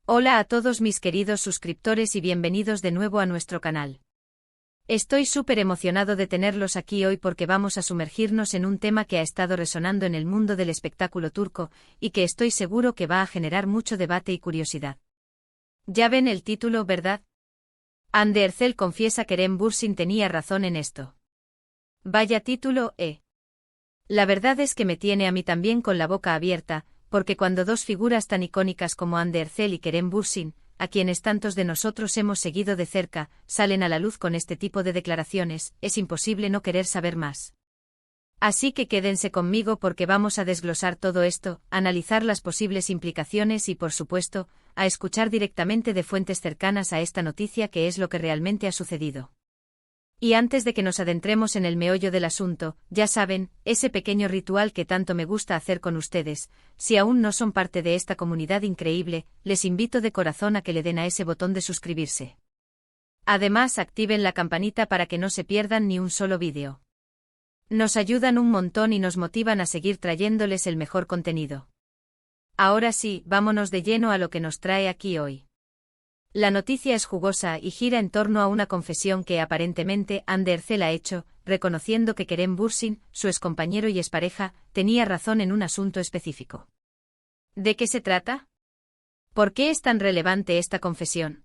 Hola a todos mis queridos suscriptores y bienvenidos de nuevo a nuestro canal. Estoy súper emocionado de tenerlos aquí hoy porque vamos a sumergirnos en un tema que ha estado resonando en el mundo del espectáculo turco y que estoy seguro que va a generar mucho debate y curiosidad. Ya ven el título, ¿verdad? Hande Erçel confiesa que Kerem Bürsin tenía razón en esto. Vaya título, La verdad es que me tiene a mí también con la boca abierta, porque cuando dos figuras tan icónicas como Hande Erçel y Kerem Bürsin, a quienes tantos de nosotros hemos seguido de cerca, salen a la luz con este tipo de declaraciones, es imposible no querer saber más. Así que quédense conmigo porque vamos a desglosar todo esto, analizar las posibles implicaciones y, por supuesto, a escuchar directamente de fuentes cercanas a esta noticia qué es lo que realmente ha sucedido. Y antes de que nos adentremos en el meollo del asunto, ya saben, ese pequeño ritual que tanto me gusta hacer con ustedes, si aún no son parte de esta comunidad increíble, les invito de corazón a que le den a ese botón de suscribirse. Además, activen la campanita para que no se pierdan ni un solo vídeo. Nos ayudan un montón y nos motivan a seguir trayéndoles el mejor contenido. Ahora sí, vámonos de lleno a lo que nos trae aquí hoy. La noticia es jugosa y gira en torno a una confesión que aparentemente Hande Erçel ha hecho, reconociendo que Kerem Bürsin, su excompañero y expareja, tenía razón en un asunto específico. ¿De qué se trata? ¿Por qué es tan relevante esta confesión?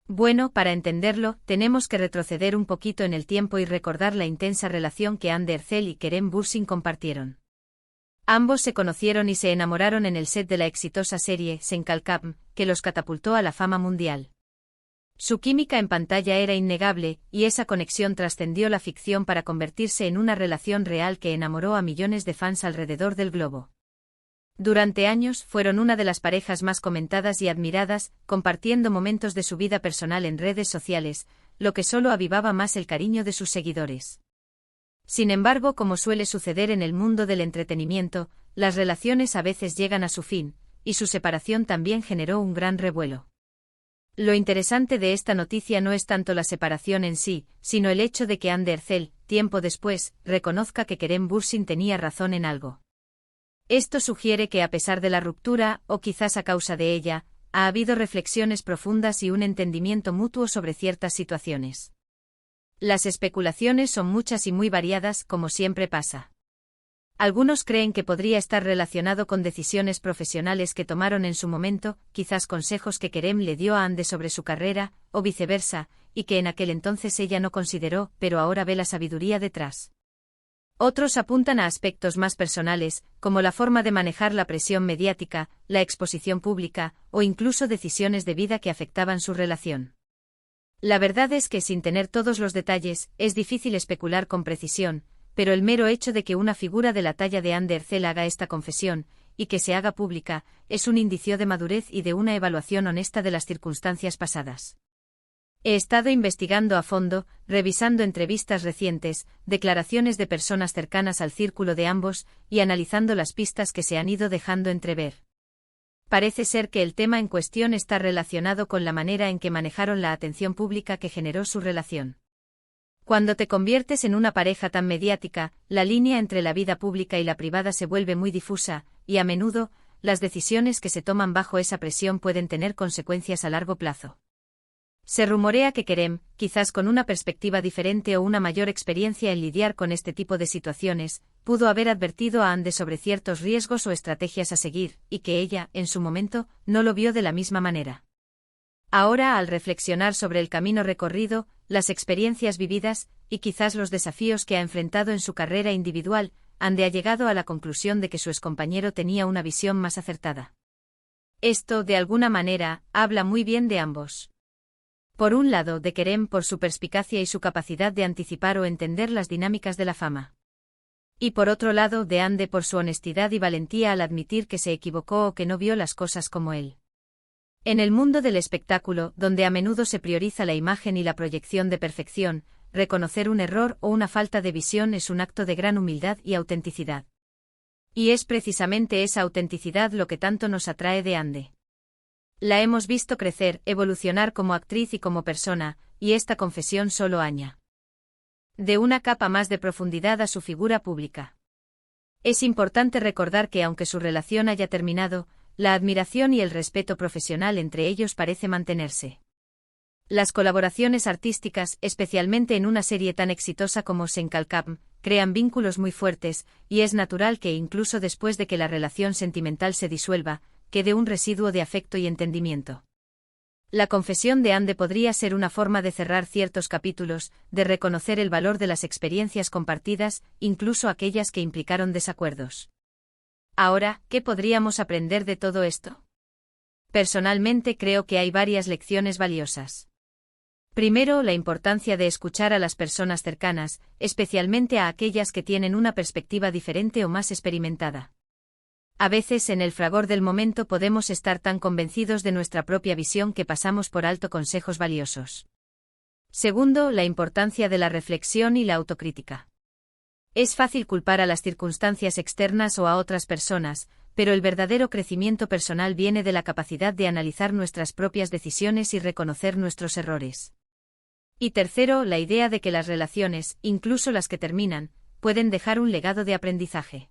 Bueno, para entenderlo, tenemos que retroceder un poquito en el tiempo y recordar la intensa relación que Hande Erçel y Kerem Bürsin compartieron. Ambos se conocieron y se enamoraron en el set de la exitosa serie Sen Kalkam, que los catapultó a la fama mundial. Su química en pantalla era innegable, y esa conexión trascendió la ficción para convertirse en una relación real que enamoró a millones de fans alrededor del globo. Durante años fueron una de las parejas más comentadas y admiradas, compartiendo momentos de su vida personal en redes sociales, lo que solo avivaba más el cariño de sus seguidores. Sin embargo, como suele suceder en el mundo del entretenimiento, las relaciones a veces llegan a su fin, y su separación también generó un gran revuelo. Lo interesante de esta noticia no es tanto la separación en sí, sino el hecho de que Hande Erçel, tiempo después, reconozca que Kerem Bürsin tenía razón en algo. Esto sugiere que a pesar de la ruptura, o quizás a causa de ella, ha habido reflexiones profundas y un entendimiento mutuo sobre ciertas situaciones. Las especulaciones son muchas y muy variadas, como siempre pasa. Algunos creen que podría estar relacionado con decisiones profesionales que tomaron en su momento, quizás consejos que Kerem le dio a Hande sobre su carrera, o viceversa, y que en aquel entonces ella no consideró, pero ahora ve la sabiduría detrás. Otros apuntan a aspectos más personales, como la forma de manejar la presión mediática, la exposición pública, o incluso decisiones de vida que afectaban su relación. La verdad es que sin tener todos los detalles, es difícil especular con precisión, pero el mero hecho de que una figura de la talla de Hande Erçel haga esta confesión, y que se haga pública, es un indicio de madurez y de una evaluación honesta de las circunstancias pasadas. He estado investigando a fondo, revisando entrevistas recientes, declaraciones de personas cercanas al círculo de ambos, y analizando las pistas que se han ido dejando entrever. Parece ser que el tema en cuestión está relacionado con la manera en que manejaron la atención pública que generó su relación. Cuando te conviertes en una pareja tan mediática, la línea entre la vida pública y la privada se vuelve muy difusa, y a menudo, las decisiones que se toman bajo esa presión pueden tener consecuencias a largo plazo. Se rumorea que Kerem, quizás con una perspectiva diferente o una mayor experiencia en lidiar con este tipo de situaciones, pudo haber advertido a Hande sobre ciertos riesgos o estrategias a seguir, y que ella, en su momento, no lo vio de la misma manera. Ahora, al reflexionar sobre el camino recorrido, las experiencias vividas, y quizás los desafíos que ha enfrentado en su carrera individual, Hande ha llegado a la conclusión de que su excompañero tenía una visión más acertada. Esto, de alguna manera, habla muy bien de ambos. Por un lado, de Kerem por su perspicacia y su capacidad de anticipar o entender las dinámicas de la fama. Y por otro lado, de Hande por su honestidad y valentía al admitir que se equivocó o que no vio las cosas como él. En el mundo del espectáculo, donde a menudo se prioriza la imagen y la proyección de perfección, reconocer un error o una falta de visión es un acto de gran humildad y autenticidad. Y es precisamente esa autenticidad lo que tanto nos atrae de Hande. La hemos visto crecer, evolucionar como actriz y como persona, y esta confesión solo añade de una capa más de profundidad a su figura pública. Es importante recordar que aunque su relación haya terminado, la admiración y el respeto profesional entre ellos parece mantenerse. Las colaboraciones artísticas, especialmente en una serie tan exitosa como Senkalkam, crean vínculos muy fuertes, y es natural que incluso después de que la relación sentimental se disuelva, quede un residuo de afecto y entendimiento. La confesión de Ande podría ser una forma de cerrar ciertos capítulos, de reconocer el valor de las experiencias compartidas, incluso aquellas que implicaron desacuerdos. Ahora, ¿qué podríamos aprender de todo esto? Personalmente creo que hay varias lecciones valiosas. Primero, la importancia de escuchar a las personas cercanas, especialmente a aquellas que tienen una perspectiva diferente o más experimentada. A veces en el fragor del momento podemos estar tan convencidos de nuestra propia visión que pasamos por alto consejos valiosos. Segundo, la importancia de la reflexión y la autocrítica. Es fácil culpar a las circunstancias externas o a otras personas, pero el verdadero crecimiento personal viene de la capacidad de analizar nuestras propias decisiones y reconocer nuestros errores. Y tercero, la idea de que las relaciones, incluso las que terminan, pueden dejar un legado de aprendizaje.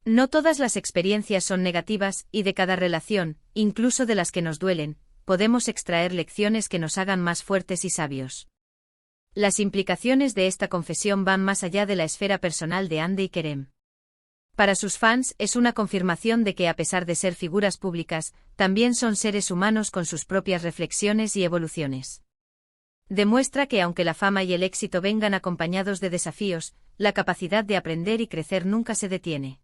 No todas las experiencias son negativas, y de cada relación, incluso de las que nos duelen, podemos extraer lecciones que nos hagan más fuertes y sabios. Las implicaciones de esta confesión van más allá de la esfera personal de Ande y Kerem. Para sus fans es una confirmación de que a pesar de ser figuras públicas, también son seres humanos con sus propias reflexiones y evoluciones. Demuestra que aunque la fama y el éxito vengan acompañados de desafíos, la capacidad de aprender y crecer nunca se detiene.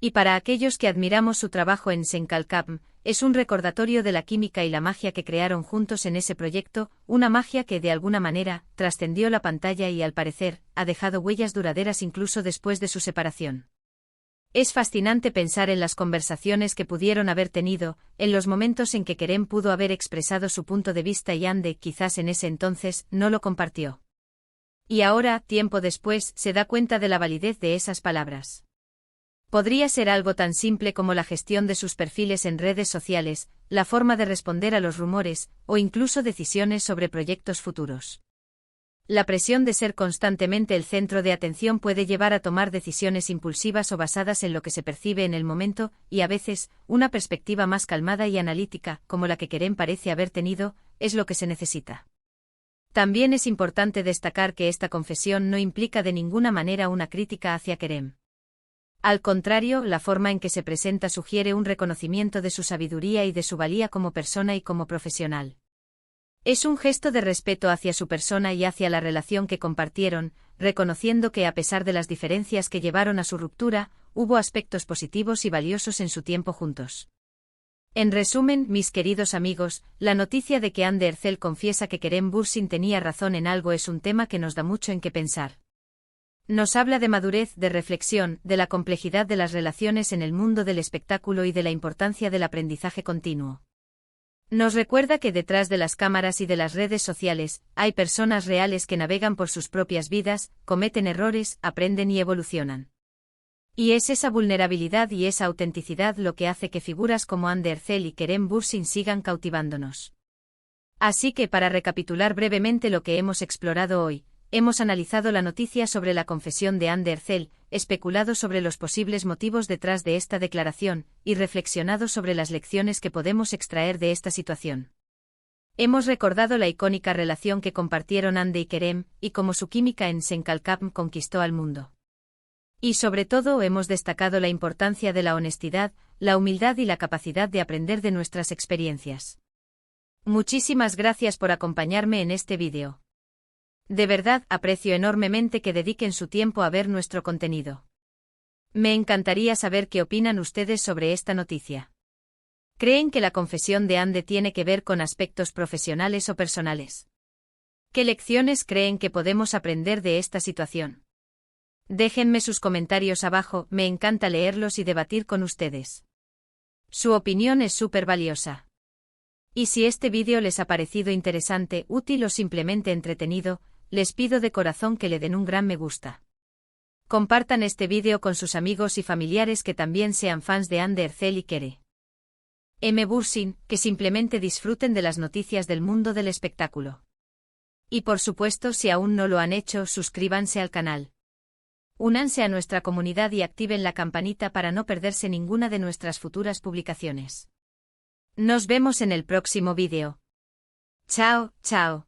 Y para aquellos que admiramos su trabajo en Senkalkam, es un recordatorio de la química y la magia que crearon juntos en ese proyecto, una magia que de alguna manera trascendió la pantalla y al parecer ha dejado huellas duraderas incluso después de su separación. Es fascinante pensar en las conversaciones que pudieron haber tenido, en los momentos en que Kerem pudo haber expresado su punto de vista y Ande quizás en ese entonces no lo compartió. Y ahora, tiempo después, se da cuenta de la validez de esas palabras. Podría ser algo tan simple como la gestión de sus perfiles en redes sociales, la forma de responder a los rumores, o incluso decisiones sobre proyectos futuros. La presión de ser constantemente el centro de atención puede llevar a tomar decisiones impulsivas o basadas en lo que se percibe en el momento, y a veces, una perspectiva más calmada y analítica, como la que Kerem parece haber tenido, es lo que se necesita. También es importante destacar que esta confesión no implica de ninguna manera una crítica hacia Kerem. Al contrario, la forma en que se presenta sugiere un reconocimiento de su sabiduría y de su valía como persona y como profesional. Es un gesto de respeto hacia su persona y hacia la relación que compartieron, reconociendo que a pesar de las diferencias que llevaron a su ruptura, hubo aspectos positivos y valiosos en su tiempo juntos. En resumen, mis queridos amigos, la noticia de que Hande Erçel confiesa que Kerem Bürsin tenía razón en algo es un tema que nos da mucho en qué pensar. Nos habla de madurez, de reflexión, de la complejidad de las relaciones en el mundo del espectáculo y de la importancia del aprendizaje continuo. Nos recuerda que detrás de las cámaras y de las redes sociales, hay personas reales que navegan por sus propias vidas, cometen errores, aprenden y evolucionan. Y es esa vulnerabilidad y esa autenticidad lo que hace que figuras como Hande Erçel y Kerem Bürsin sigan cautivándonos. Así que para recapitular brevemente lo que hemos explorado hoy, hemos analizado la noticia sobre la confesión de Hande Erçel, especulado sobre los posibles motivos detrás de esta declaración, y reflexionado sobre las lecciones que podemos extraer de esta situación. Hemos recordado la icónica relación que compartieron Hande y Kerem, y cómo su química en Senkalkam conquistó al mundo. Y sobre todo hemos destacado la importancia de la honestidad, la humildad y la capacidad de aprender de nuestras experiencias. Muchísimas gracias por acompañarme en este vídeo. De verdad, aprecio enormemente que dediquen su tiempo a ver nuestro contenido. Me encantaría saber qué opinan ustedes sobre esta noticia. ¿Creen que la confesión de Hande tiene que ver con aspectos profesionales o personales? ¿Qué lecciones creen que podemos aprender de esta situación? Déjenme sus comentarios abajo, me encanta leerlos y debatir con ustedes. Su opinión es súper valiosa. Y si este vídeo les ha parecido interesante, útil o simplemente entretenido, les pido de corazón que le den un gran me gusta. Compartan este vídeo con sus amigos y familiares que también sean fans de Hande Erçel y Kerem Bürsin, que simplemente disfruten de las noticias del mundo del espectáculo. Y por supuesto, si aún no lo han hecho, suscríbanse al canal. Únanse a nuestra comunidad y activen la campanita para no perderse ninguna de nuestras futuras publicaciones. Nos vemos en el próximo vídeo. Chao, chao.